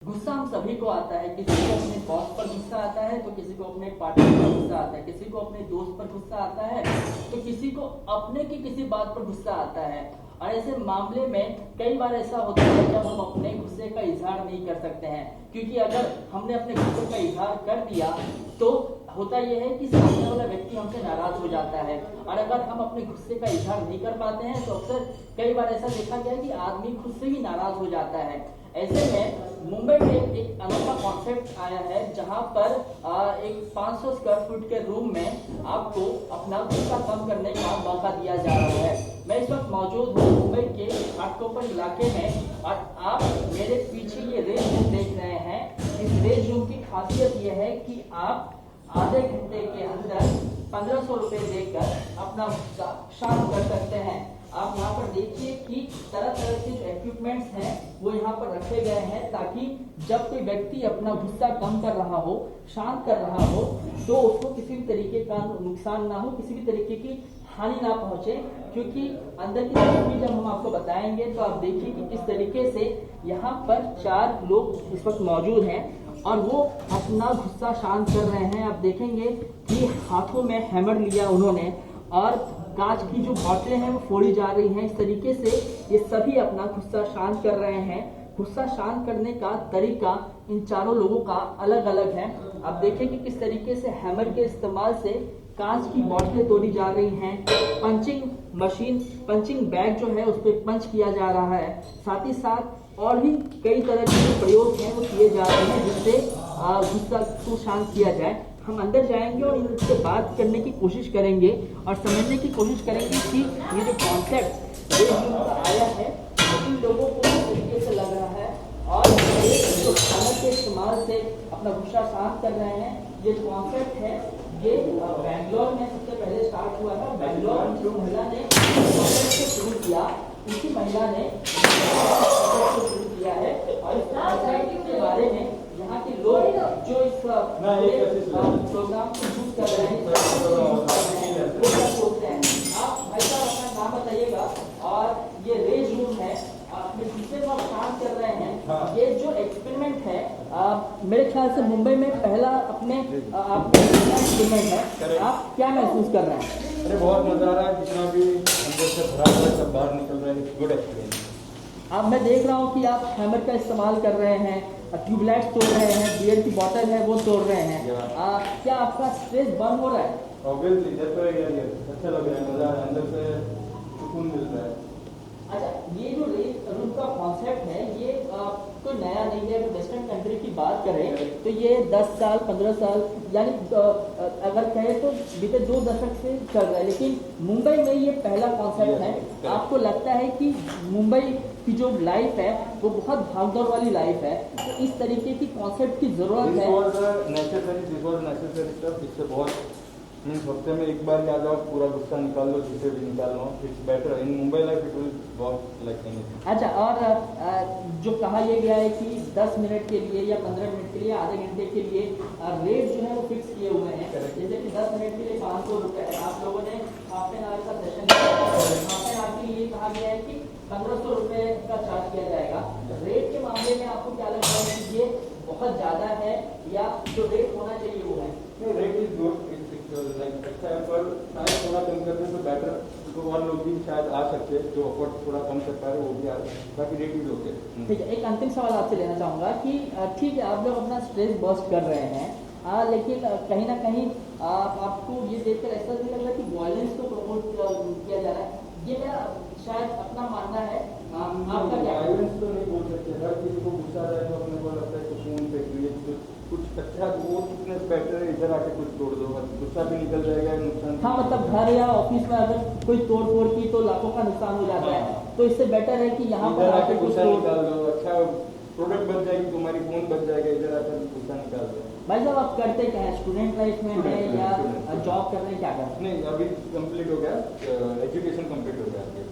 गुस्सा हम सभी को आता है। किसी को अपने बॉस पर गुस्सा आता है तो किसी को अपने पार्टनर पर गुस्सा आता है, किसी को अपने दोस्त पर गुस्सा आता है तो किसी को अपने की किसी बात पर गुस्सा आता है। और ऐसे मामले में कई बार ऐसा होता है जब हम अपने गुस्से का इजहार नहीं कर सकते हैं, क्योंकि अगर हमने अपने गुस्से का इजहार कर दिया तो होता यह है कि सामने वाला व्यक्ति हमसे नाराज हो जाता है। और अगर हम अपने गुस्से का इजहार नहीं कर पाते हैं तो अक्सर कई बार ऐसा देखा गया है कि आदमी खुद से ही नाराज हो जाता है। ऐसे में मुंबई में एक अनोखा कॉन्सेप्ट आया है जहां पर एक 500 स्क्वायर फुट के रूम में आपको अपना गुस्सा कम करने का मौका दिया जा रहा है। मैं इस वक्त मौजूद हूँ मुंबई के घाटकोपर इलाके में और आप मेरे पीछे ये रेज रूम देख रहे हैं। इस रेज रूम की खासियत यह है कि आप आधे घंटे के अंदर 1500 रुपए देकर अपना गुस्सा शांत कर सकते हैं। आप यहाँ पर देखिए कि तरह तरह के जो इक्विपमेंट्स हैं वो यहाँ पर रखे गए हैं ताकि जब कोई व्यक्ति अपना गुस्सा कम कर रहा हो, शांत कर रहा हो, तो उसको किसी भी तरीके का नुकसान ना हो, किसी भी तरीके की हानि ना पहुंचे। क्योंकि अंदर की तस्वीर जब हम आपको बताएंगे तो आप देखिए कि किस तरीके से यहाँ पर 4 लोग इस वक्त मौजूद हैं और वो अपना गुस्सा शांत कर रहे हैं। आप देखेंगे कि हाथों में हैमर लिया उन्होंने और कांच की जो बोतलें हैं वो फोड़ी जा रही हैं। इस तरीके से ये सभी अपना गुस्सा शांत कर रहे हैं। गुस्सा शांत करने का तरीका इन चारों लोगों का अलग अलग है। आप देखें कि किस तरीके से हैमर के इस्तेमाल से कांच की बोतलें तोड़ी जा रही हैं। पंचिंग मशीन, पंचिंग बैग जो है उस पर पंच किया जा रहा है। साथ ही साथ और भी कई तरह के प्रयोग हैं वो किए जा रहे हैं जिससे गुस्सा को शांत किया जाए। हम अंदर जाएंगे और इनसे बात करने की कोशिश करेंगे और समझने की कोशिश करेंगे कि ये जो कॉन्सेप्ट आया है इन लोगों को किस तरीके से लग रहा है और जो खाना के इस्तेमाल से अपना गुस्सा शांत कर रहे हैं। ये कॉन्सेप्ट है ये बेंगलोर में सबसे पहले स्टार्ट हुआ था। बेंगलोर जो महिला ने कॉन्सेप्ट को शुरू किया, इसी महिला ने शुरू किया है और इस कॉन्सेप्ट के बारे में यहाँ के लोग जो इस प्रोग्राम को यूज कर रहे हैं वो क्या सोचते हैं। आप भाई साहब अपना नाम बताइएगा। और ये रेज रूम है, अपने गुस्से को आप शांत कर रहे हैं। हाँ। ये जो एक्सपेरिमेंट है मेरे ख्याल से मुंबई में पहला अपने एक्सपेरिमेंट है। आप क्या महसूस कर रहे हैं? अरे बहुत मजा आ रहा है, जितना भी अंदर से भरा हुआ सब बाहर निकल रहा है। Good experience. अब मैं देख रहा हूँ कि आप हैमर का इस्तेमाल कर रहे हैं, ट्यूबलाइट तोड़ रहे हैं, बियर की बोतल है वो तोड़ रहे हैं। क्या आपका स्ट्रेस बर्न हो रहा है? ऑब्वियसली अच्छा लग रहा है, मजा है, अंदर से सुकून मिल रहा है। अच्छा, ये जो रेज रूम का कॉन्सेप्ट है ये कोई नया नहीं है। अगर वेस्टर्न कंट्री की बात करें तो ये 10 साल 15 साल यानी अगर कहें तो बीते 2 दशक से चल रहा है, लेकिन मुंबई में ये पहला कॉन्सेप्ट है। आपको लगता है कि मुंबई की जो लाइफ है वो बहुत भागदौड़ वाली लाइफ है, तो इस तरीके की कॉन्सेप्ट की जरूरत है? इससे बहुत हफ्ते में एक बार आ जाओ, पूरा गुस्सा निकाल लो, जिसे भी निकाल लो। It's better in Mumbai life, it will बहुत लाइक एनीथिंग। अच्छा, और जो कहा यह गया है कि 10 मिनट के लिए या 15 मिनट के लिए, आधे घंटे के लिए रेट जो है वो फिक्स किए हुए हैं। जैसे कि 10 मिनट के लिए 500 रुपए है। आप लोगों ने हाफ एन आवर का सेशन हाफ एन आवर के लिए कहा गया है कि 1500 रुपए का चार्ज किया जाएगा। रेट के मामले में आपको क्या लगता है कि ये बहुत ज्यादा है या जो रेट होना चाहिए वो है? रेट इज गुड, अच्छा है, पर शायद थोड़ा कम करने से बेटर, तो और लोग भी शायद आ सकते हैं जो अफोर्ड थोड़ा कम कर पा रहे वो भी आ रहे हैं। बाकी रेट इज ओके। ठीक है, एक अंतिम सवाल आपसे लेना चाहूंगा कि ठीक है आप लोग अपना स्ट्रेस बर्स्ट कर रहे हैं, लेकिन कहीं ना कहीं आपको ये देखकर ऐसा नहीं लग रहा कि वायलेंस को प्रमोट किया जा रहा है? ये मेरा शायद अपना मानना है। आपका क्या? वायलेंस तो नहीं बोल सकते, हर किसी को गुस्सा रहे तो अपने को लगता है सुकून पे कुछ अच्छा वो कितने बेटर है, इधर आके कुछ तोड़ दो, गुस्सा भी निकल जाएगा, नुकसान। हाँ, मतलब घर या ऑफिस में अगर कोई तोड़ फोड़ की तो लाखों का नुकसान हो जाता है, तो इससे बेटर है कि यहाँ पर आके गुस्सा निकाल दो। अच्छा प्रोडक्ट बच जाएगी, तुम्हारी फोन बच जाएगा, इधर आकर गुस्सा निकाल दो। भाई साहब आप करते क्या है? स्टूडेंट लाइफ में है या जॉब कर रहे हैं, क्या कर रहे हैं? नहीं, अभी कंप्लीट हो गया, एजुकेशन कंप्लीट हो गया।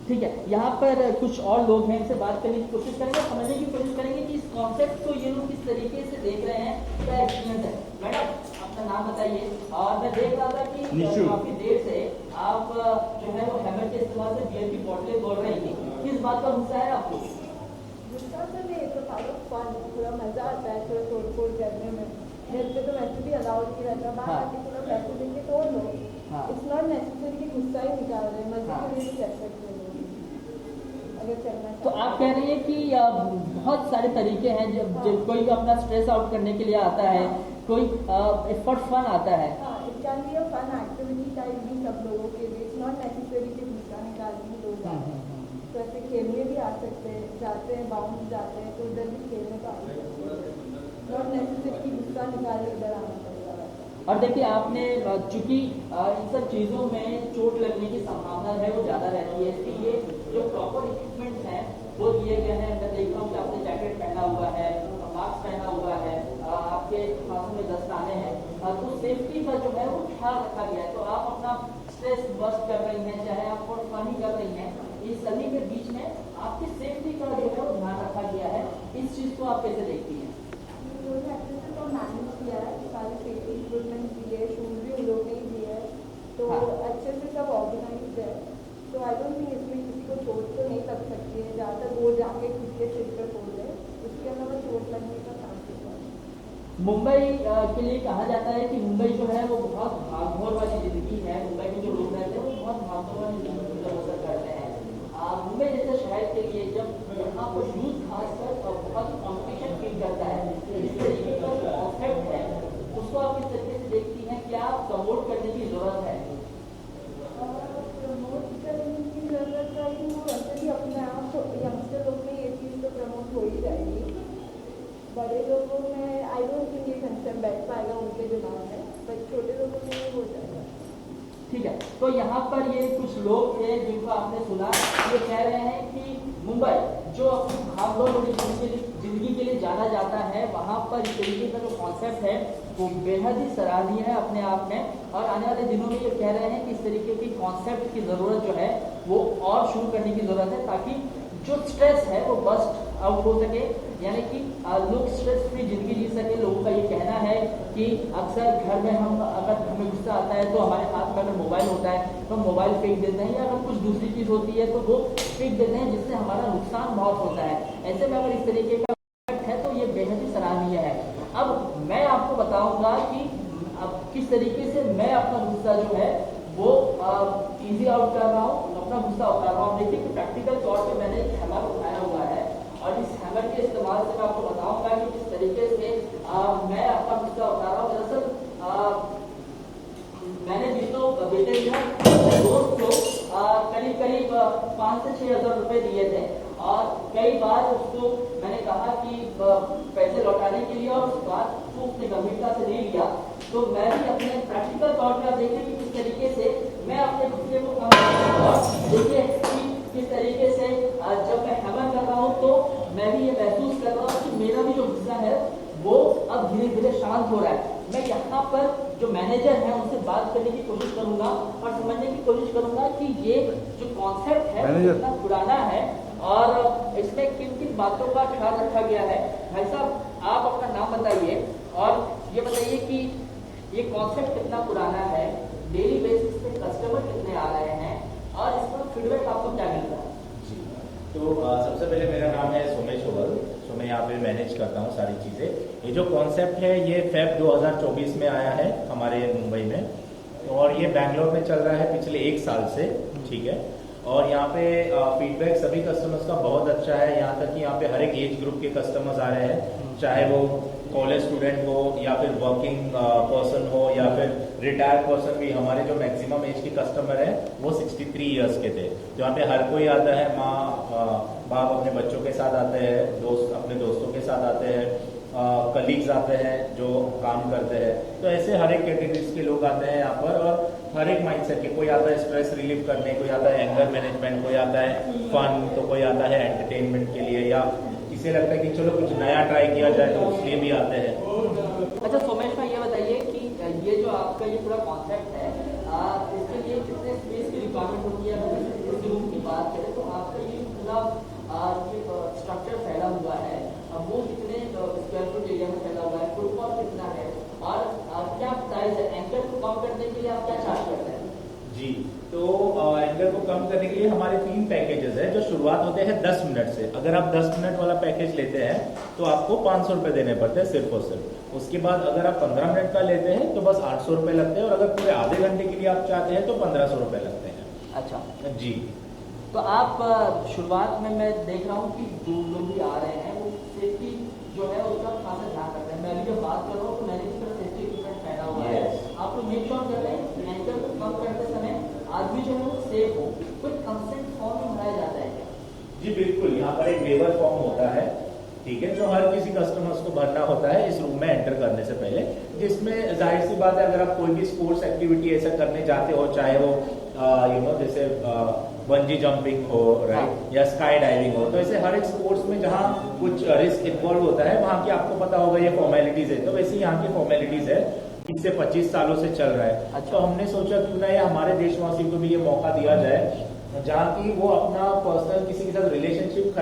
ठीक है, यहाँ पर कुछ और लोग हैं, इनसे बात करने की कोशिश करेंगे, समझने की कोशिश करेंगे कि इस कॉन्सेप्ट को ये लोग किस तरीके से देख रहे हैं, क्या एक्सपीरियंस है। मैडम अपना नाम बताइए। और मैं देख रहा था कि काफी देर से आप जो है वो हैमर के इस्तेमाल से बियर की बोतलें तोड़ रही थी, किस बात का गुस्सा है आपको? गुस्सा तो नहीं, तो लॉट ऑफ फन, थोड़ा मजा आता है थोड़ा तोड़ फोड़ करने में। घर पे तो वैसे भी अलाउड नहीं रहता, बाहर हाँ। आके थोड़ा पैसे देके तोड़ लो। हाँ। इट्स नॉट नेसेसरी कि गुस्सा ही निकाल रहे हैं, मजे के लिए भी कर सकते हैं अगर करना तो आप कह रही हैं कि बहुत सारे तरीके हैं जब कोई अपना स्ट्रेस आउट करने के लिए आता है, कोई फॉर फन आता है। हाँ, it can be a fun activity type भी सब लोगों के लिए। इट्स नॉट नेसेसरी कि गुस्सा निकालने ही लोग आते हैं। तो ऐसे खेलने भी आ सकते हैं, जाते हैं बाउंस जाते हैं तो उधर भी खेलने का आ सकते हैं। नॉट नेसेसरी कि गुस्सा निकाल के इधर आना पड़ेगा वैसा। और देखिए आपने चूंकि इन सब चीजों में चोट लगने की संभावना है वो ज्यादा रहती है, इसलिए जो प्रॉपर इक्विपमेंट है वो दिए गए हैं। मैं देख रहा हूँ कि आपने जैकेट पहना हुआ है, मास्क पहना हुआ है, आपके हाथों में दस्ताने हैं, तो सेफ्टी का जो है वो ख्याल रखा गया है। तो आप अपना स्ट्रेस बस्ट कर रही हैं, चाहे आप फॉर फन ही कर रही हैं, इस सभी के बीच में आपकी सेफ्टी का जो है वो ध्यान रखा गया है। इस चीज को आप कैसे देखती हैं? तो मैनेज किया है, सारे सेफ्टी इक्विपमेंट दिए, शूज भी उन लोगों ने ही दिए है, तो हाँ। अच्छे से सब ऑर्गेनाइज है। तो आई डोंट थिंक इसमें किसी को चोट तो नहीं लग सकती है, जहाँ तक वो जाके खुद के सिर पर फोड़ दे, उसके अलावा चोट लगने का चांसेस है। मुंबई के लिए कहा जाता है कि मुंबई जो है वो बहुत भागदौड़ वाली जिंदगी है। मुंबई में जो लोग रहते हैं वो बहुत भागदौड़ वाली जिंदगी बसर करते हैं। मुंबई जैसे शहर के लिए जब यहाँ पर यूथ खासकर बहुत कॉम्पिटिशन फील करता है, इस तरीके का जो कॉन्सेप्ट है उसको आप किस तरीके से देखती हैं? क्या प्रमोट करने की जरूरत है? प्रमोट करने की जरूरत है कि वो वैसे भी अपने आप यंगस्टर लोग में ये चीज़ तो प्रमोट हो ही जाएगी। बड़े लोगों में आई डोंट थिंक ये कंसेप्ट बैठ पाएगा उनके दिमाग में, बट छोटे लोगों में ये हो जाएगा। ठीक है, तो यहाँ पर ये कुछ लोग थे जिनको आपने सुना, ये कह रहे हैं कि मुंबई जो अपनी भागदौड़ वाली जिंदगी के लिए जाना जाता है, वहाँ पर इस तरीके का जो कॉन्सेप्ट है वो बेहद ही सराहनीय है अपने आप में। और आने वाले दिनों में ये कह रहे हैं कि इस तरीके की कॉन्सेप्ट की जरूरत जो है वो और शुरू करने की जरूरत है, ताकि जो स्ट्रेस है वो बस्ट आउट हो सके, यानी कि लोग स्ट्रेस फ्री जिंदगी जी सके। लोगों का ये कहना है कि अक्सर घर में हम अगर हमें गुस्सा आता है तो हमारे हाथ में अगर मोबाइल होता है तो मोबाइल फेंक देते हैं, या अगर कुछ दूसरी चीज होती है तो वो फेंक देते हैं, जिससे हमारा नुकसान बहुत होता है। ऐसे में अगर इस तरीके का है तो ये बेहद ही सराहनीय है। अब मैं आपको बताऊंगा कि अब किस तरीके से मैं अपना गुस्सा जो है वो इजी आउट कर रहा हूँ, अपना गुस्सा उतार रहा हूँ। देखिए कि प्रैक्टिकल तौर पे मैंने एक हैमर उठाया हुआ है और इस हैमर के इस्तेमाल से मैं आपको बताऊंगा कि किस तरीके से मैं अपना गुस्सा उतार रहा हूँ। दरअसल मैंने जितनों बेटे दोस्त को करीब करीब 5 से 6 हज़ार रुपए दिए थे, और कई बार उसको मैंने कहा कि पैसे लौटाने के लिए, और उस बात को उसने गंभीरता से नहीं लिया। तो मैं भी अपने प्रैक्टिकल तौर पे आप देखें कि किस तरीके से मैं अपने गुस्से को कम करता हूं। और देखिए कि किस तरीके से जब मैं हैमर कर रहा हूँ तो मैं भी ये महसूस कर रहा हूँ कि मेरा भी जो गुस्सा है वो अब धीरे धीरे शांत हो रहा है। मैं यहाँ पर जो मैनेजर है उनसे बात करने की कोशिश करूंगा और समझने की कोशिश करूंगा कि ये जो कॉन्सेप्ट है वो कितना पुराना है और इसमें किन किन बातों का ख्याल रखा गया है। भाई साहब, आप अपना नाम बताइए और ये बताइए कि ये कॉन्सेप्ट कितना पुराना है, डेली बेसिस पे कस्टमर कितने आ रहे हैं और इसका फीडबैक आपको क्या मिल रहा है? तो सबसे पहले मेरा नाम है सोमेश ओवल। तो मैं यहाँ पे मैनेज करता हूँ सारी चीज़ें। ये जो कॉन्सेप्ट है ये फेब 2024 में आया है हमारे मुंबई में, और ये बैंगलोर में चल रहा है पिछले 1 साल से। ठीक है, और यहाँ पे फीडबैक सभी कस्टमर्स का बहुत अच्छा है। यहाँ तक कि यहाँ पे हर एक एज ग्रुप के कस्टमर्स आ रहे हैं, चाहे वो कॉलेज स्टूडेंट हो या फिर वर्किंग पर्सन हो या फिर रिटायर्ड पर्सन भी। हमारे जो मैक्सिमम एज के कस्टमर है वो 63 इयर्स के थे। तो यहाँ पे हर कोई आता है, माँ बाप अपने बच्चों के साथ आते हैं, दोस्त अपने दोस्तों के साथ आते हैं, कलीग्स आते हैं जो काम करते हैं। तो ऐसे हर एक कैटेगरीज के लोग आते हैं यहाँ पर, और हर एक माइंडसेट के। कोई आता है स्ट्रेस रिलीफ करने, कोई आता है एंगर मैनेजमेंट, कोई आता है फन, तो कोई आता है एंटरटेनमेंट के लिए, या इसे लगता है कि चलो कुछ नया ट्राई किया जाए तो उसलिए भी आते हैं। अच्छा सोमेश भाई, ये बताइए कि ये जो आपका ये पूरा कॉन्सेप्ट है इसके लिए कितने स्पेस की रिक्वायरमेंट होती है? अगर इस रूम की बात करें तो आपका ये पूरा ये स्ट्रक्चर फैला हुआ है, वो कितने स्क्वायर फुट एरिया में फैला हुआ है, फुटफॉल कितना है और क्या प्राइस है? एंकर को कम करने के लिए आप क्या चार्ज करते हैं? जी, तो एंकर को को कम करने के लिए हमारे 3 पैकेजेस है जो शुरुआत होते हैं 10 मिनट से। अगर आप 10 मिनट वाला पैकेज लेते हैं तो आपको 500 रुपए देने पड़ते हैं सिर्फ और सिर्फ। उसके बाद अगर आप 15 मिनट का लेते हैं तो बस 800 रुपए लगते हैं, और अगर पूरे आधे घंटे के लिए आप चाहते हैं तो 1500 रुपए लगते हैं। अच्छा जी। तो आप शुरुआत में मैं देख रहा हूँ कि जो लोग भी आ रहे हैं वो सेफ्टी जो है उसका खासा ध्यान रख रहे हैं। मैं अभी जब बात कर रहा हूँ तो मैंने भी सेफ्टी इक्विपमेंट पहना हुआ है। आप लोग मेक श्योर कर रहे हैं एंकर को कम करते समय आदमी जो है वो सेफ हो। कोई कंसेंट फॉर्म में भराया जाता है क्या? जी बिल्कुल, यहाँ पर एक वेवर फॉर्म होता है, ठीक है, जो हर किसी कस्टमर्स को भरना होता है इस रूम में एंटर करने से पहले, जिसमें जाहिर सी बात है अगर आप कोई भी स्पोर्ट्स एक्टिविटी ऐसा करने जाते हो, चाहे वो जैसे बंजी जंपिंग हो, राइट, या स्काई डाइविंग हो, तो ऐसे हर एक स्पोर्ट्स में जहाँ कुछ रिस्क इन्वॉल्व होता है वहाँ की आपको पता होगा ये फॉर्मेलिटीज है। तो वैसे यहाँ की फॉर्मेलिटीज है, 20 से 25 सालों से चल रहा है। अच्छा। तो हमने सोचा क्यों ना ये हमारे देशवासियों को भी ये मौका दिया जाए, जहाँ की वो अपना पर्सनल किसी के साथ रिलेशनशिप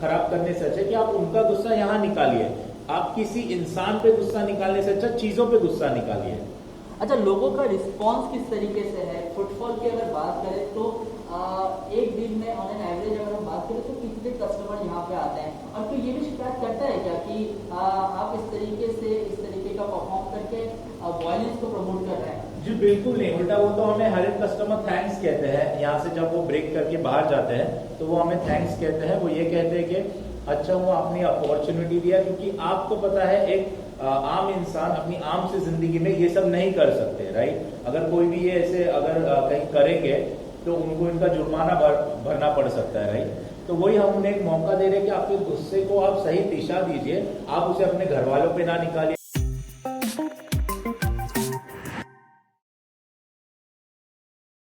खराब करने से अच्छा कि आप उनका गुस्सा यहाँ निकालिए। आप किसी इंसान पे गुस्सा निकालने से अच्छा चीजों पे गुस्सा निकालिए। अच्छा, लोगों का रिस्पांस किस तरीके से है? फुटफॉल की अगर बात करें तो एक दिन में ऑन एन एवरेज अगर हम बात करें तो कितने कस्टमर यहाँ पे आते हैं? और कोई ये भी शिकायत करता है क्या कि आप इस तरीके का परफॉर्म करके वॉयलेंस को प्रमोट कर रहे हैं? जी बिल्कुल नहीं, उल्टा वो तो हमें हर एक कस्टमर थैंक्स कहते हैं। यहाँ से जब वो ब्रेक करके बाहर जाते हैं तो वो हमें थैंक्स कहते हैं। वो ये कहते हैं कि अच्छा हुआ आपने अपॉर्चुनिटी दिया, क्योंकि आपको पता है एक आम इंसान अपनी आम से जिंदगी में ये सब नहीं कर सकते, राइट। अगर कोई भी ये ऐसे अगर कहीं करेंगे तो उनको इनका जुर्माना भरना पड़ सकता है, राइट। तो वही हम उन्हें एक मौका दे रहे हैं कि आपके गुस्से को आप सही दिशा दीजिए, आप उसे अपने घर वालों पे ना निकालिए।